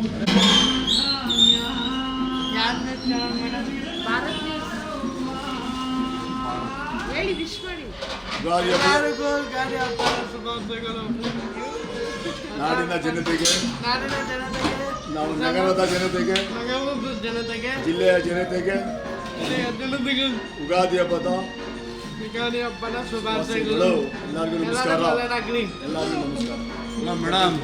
ನಾಡಿನ ಜನತೆಗೆ, ನಾವು ನಗರದ ಜನತೆಗೆ, ಜಿಲ್ಲೆಯ ಜನತೆಗೆ ಯುಗಾದಿ ಹಬ್ಬದ ಶುಭಾಶಯಗಳು. ಎಲ್ಲರಿಗೂ ನಮಸ್ಕಾರ. ಎಲ್ಲರಿಗೂ ನಮಸ್ಕಾರ. ಮೇಡಮ್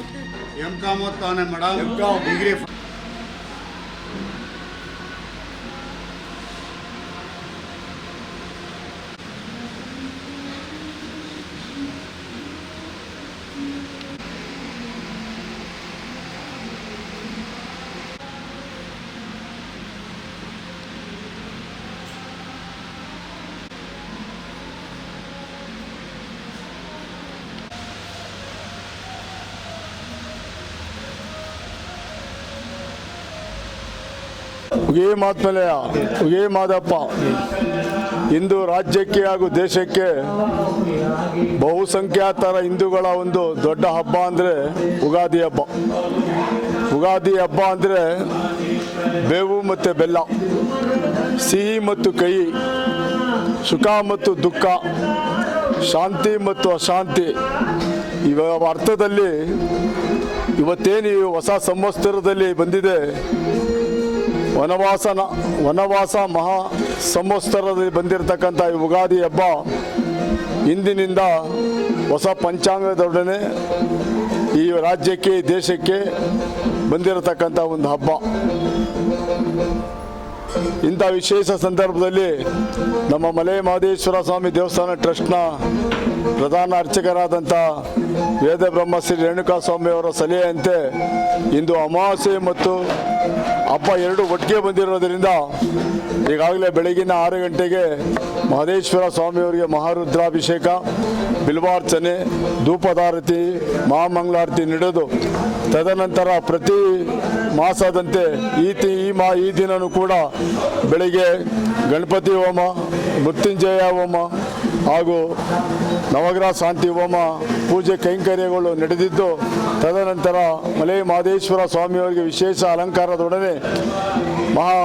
ಎಂ.ಕಾಮ್ ಓದ್ತಾನೆ ಮೇಡಮ್. ಎಂ.ಕಾಮ್ ಡಿಗ್ರಿ. ಉಗೇ ಮಾತ್ಮಲೆಯ ಉಗೇ ಮಾದಪ್ಪ ಇಂದು ರಾಜ್ಯಕ್ಕೆ ಹಾಗೂ ದೇಶಕ್ಕೆ ಬಹುಸಂಖ್ಯಾತರ ಹಿಂದೂಗಳ ಒಂದು ದೊಡ್ಡ ಹಬ್ಬ ಅಂದರೆ ಯುಗಾದಿ ಹಬ್ಬ. ಯುಗಾದಿ ಹಬ್ಬ ಅಂದರೆ ಬೇವು ಮತ್ತು ಬೆಲ್ಲ, ಸಿಹಿ ಮತ್ತು ಕಹಿ, ಸುಖ ಮತ್ತು ದುಃಖ, ಶಾಂತಿ ಮತ್ತು ಅಶಾಂತಿ ಇವ ಅರ್ಥದಲ್ಲಿ ಇವತ್ತೇನು ಹೊಸ ಸಂವತ್ಸರದಲ್ಲಿ ಬಂದಿದೆ, ವನವಾಸ ಮಹಾ ಸಂವತ್ಸರದಲ್ಲಿ ಬಂದಿರತಕ್ಕಂಥ ಈ ಯುಗಾದಿ ಹಬ್ಬ ಇಂದಿನಿಂದ ಹೊಸ ಪಂಚಾಂಗದೊಡನೆ ಈ ರಾಜ್ಯಕ್ಕೆ ದೇಶಕ್ಕೆ ಬಂದಿರತಕ್ಕಂಥ ಒಂದು ಹಬ್ಬ. ಇಂಥ ವಿಶೇಷ ಸಂದರ್ಭದಲ್ಲಿ ನಮ್ಮ ಮಲೆ ಮಹದೇಶ್ವರ ಸ್ವಾಮಿ ದೇವಸ್ಥಾನ ಟ್ರಸ್ಟ್ನ ಪ್ರಧಾನ ಅರ್ಚಕರಾದಂಥ ವೇದ ಬ್ರಹ್ಮಶ್ರೀ ರೇಣುಕಾ ಸ್ವಾಮಿಯವರ ಸಲಹೆಯಂತೆ ಇಂದು ಅಮಾವಾಸ್ಯೆ ಮತ್ತು ಹಬ್ಬ ಎರಡು ಒಟ್ಟಿಗೆ ಬಂದಿರೋದರಿಂದ ಈಗಾಗಲೇ ಬೆಳಗಿನ 6 ಗಂಟೆಗೆ ಮಹದೇಶ್ವರ ಸ್ವಾಮಿಯವರಿಗೆ ಮಹಾರುದ್ರಾಭಿಷೇಕ, ಬಿಲ್ವಾರ್ಚನೆ, ಧೂಪದಾರತಿ, ಮಹಾಮಂಗಳಾರತಿ ನಡೆದು ತದನಂತರ ಪ್ರತಿ ಮಾಸದಂತೆ ಈ ದಿನವೂ ಕೂಡ ಬೆಳಿಗ್ಗೆ ಗಣಪತಿ ಹೋಮ, ಮೃತ್ಯುಂಜಯ ಹೋಮ ಹಾಗೂ ನವಗ್ರಹ ಶಾಂತಿ ಹೋಮ ಪೂಜೆ ಕೈಂಕರ್ಯಗಳು ನಡೆದಿದ್ದು, ತದನಂತರ ಮಲೆ ಮಹದೇಶ್ವರ ಸ್ವಾಮಿಯವರಿಗೆ ವಿಶೇಷ ಅಲಂಕಾರದೊಡನೆ ಮಹಾ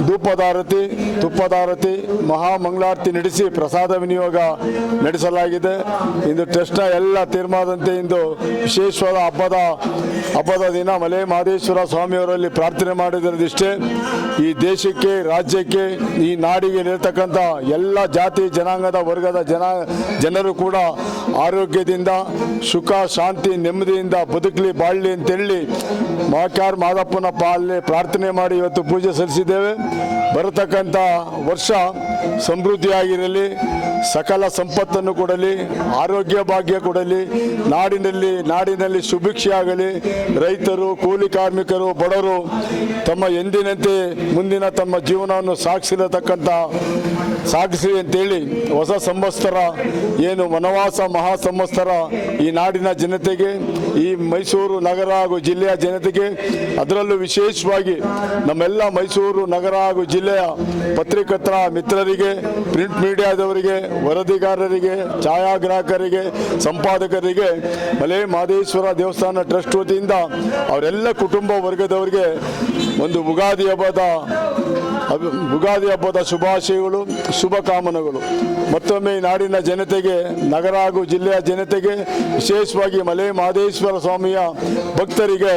ಧೂಪದಾರತಿ, ತುಪ್ಪದಾರತಿ, ಮಹಾಮಂಗಳಾರತಿ ನಡೆಸಿ ಪ್ರಸಾದ ವಿನಿಯೋಗ ನಡೆಸಲಾಗಿದೆ. ಇಂದು ಟ್ರಸ್ಟ್ನ ಎಲ್ಲ ತೀರ್ಮಾನದಂತೆ ಇಂದು ವಿಶೇಷವಾದ ಹಬ್ಬದ ದಿನ ಮಲೆ ಮಹದೇಶ್ವರ ಸ್ವಾಮಿಯವರಲ್ಲಿ ಪ್ರಾರ್ಥನೆ ಮಾಡಿರೋದಿಷ್ಟೇ, ಈ ದೇಶಕ್ಕೆ, ರಾಜ್ಯಕ್ಕೆ, ಈ ನಾಡಿಗೆ ಇರತಕ್ಕಂಥ ಎಲ್ಲ ಜಾತಿ ಜನಾಂಗದ ವರ್ಗದ ಜನರು ಕೂಡ ಆರೋಗ್ಯದಿಂದ, ಸುಖ ಶಾಂತಿ ನೆಮ್ಮದಿಯಿಂದ ಬದುಕಲಿ, ಬಾಳಲಿ ಅಂತೇಳಿ ಮಹಾಕಾರ್ ಮಾದಪ್ಪನ ಪಾಲನೆ ಪ್ರಾರ್ಥನೆ ಮಾಡಿ ಇವತ್ತು ಪೂಜೆ ಸಲ್ಲಿಸಿದ್ದೇವೆ. ಬರತಕ್ಕಂಥ ವರ್ಷ ಸಮೃದ್ಧಿಯಾಗಿರಲಿ, ಸಕಲ ಸಂಪತ್ತನ್ನು ಕೊಡಲಿ, ಆರೋಗ್ಯ ಭಾಗ್ಯ ಕೊಡಲಿ, ನಾಡಿನಲ್ಲಿ ಸುಭಿಕ್ಷೆಯಾಗಲಿ, ರೈತರು, ಕೂಲಿ ಕಾರ್ಮಿಕರು, ಬಡವರು ತಮ್ಮ ಎಂದಿನಂತೆ ಮುಂದಿನ ತಮ್ಮ ಜೀವನವನ್ನು ಸಾಗಿಸಲಿ ಅಂತೇಳಿ ಹೊಸ ಸಂವತ್ಸರ ಏನು ವನವಾಸ ಮಹಾ ಸಂವತ್ಸರ ಈ ನಾಡಿನ ಜನತೆಗೆ, ಈ ಮೈಸೂರು ನಗರ ಹಾಗೂ ಜಿಲ್ಲೆಯ ಜನತೆಗೆ, ಅದರಲ್ಲೂ ವಿಶೇಷವಾಗಿ ನಮ್ಮೆಲ್ಲ ಮೈಸೂರು ನಗರ ಹಾಗೂ ಜಿಲ್ಲೆಯ ಪತ್ರಿಕರ್ತರ ಮಿತ್ರರಿಗೆ, ಪ್ರಿಂಟ್ ಮೀಡಿಯಾದವರಿಗೆ, ವರದಿಗಾರರಿಗೆ, ಛಾಯಾಗ್ರಾಹಕರಿಗೆ, ಸಂಪಾದಕರಿಗೆ ಮಲೆ ಮಹದೇಶ್ವರ ದೇವಸ್ಥಾನ ಟ್ರಸ್ಟ್ ವತಿಯಿಂದ ಅವರೆಲ್ಲ ಕುಟುಂಬ ವರ್ಗದವರಿಗೆ ಒಂದು ಯುಗಾದಿ ಹಬ್ಬದ ಶುಭಾಶಯಗಳು, ಶುಭ ಕಾಮನೆಗಳು. ಮತ್ತೊಮ್ಮೆ ಈ ನಾಡಿನ ಜನತೆಗೆ, ನಗರ ಹಾಗೂ ಜಿಲ್ಲೆಯ ಜನತೆಗೆ, ವಿಶೇಷವಾಗಿ ಮಲೆ ಮಹದೇಶ್ವರ ಸ್ವಾಮಿಯ ಭಕ್ತರಿಗೆ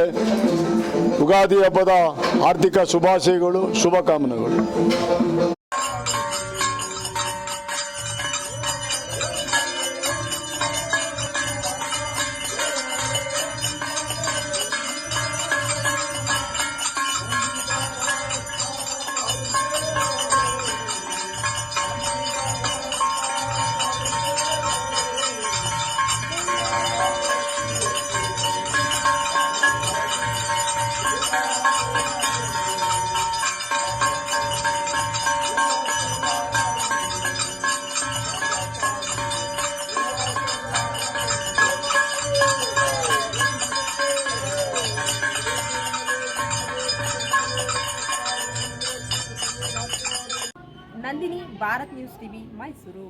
ಯುಗಾದಿ ಹಬ್ಬದ ಆರ್ಥಿಕ ಶುಭಾಶಯಗಳು, ಶುಭ ಕಾಮನೆಗಳು. Nandini, Bharat news TV, Mysuru.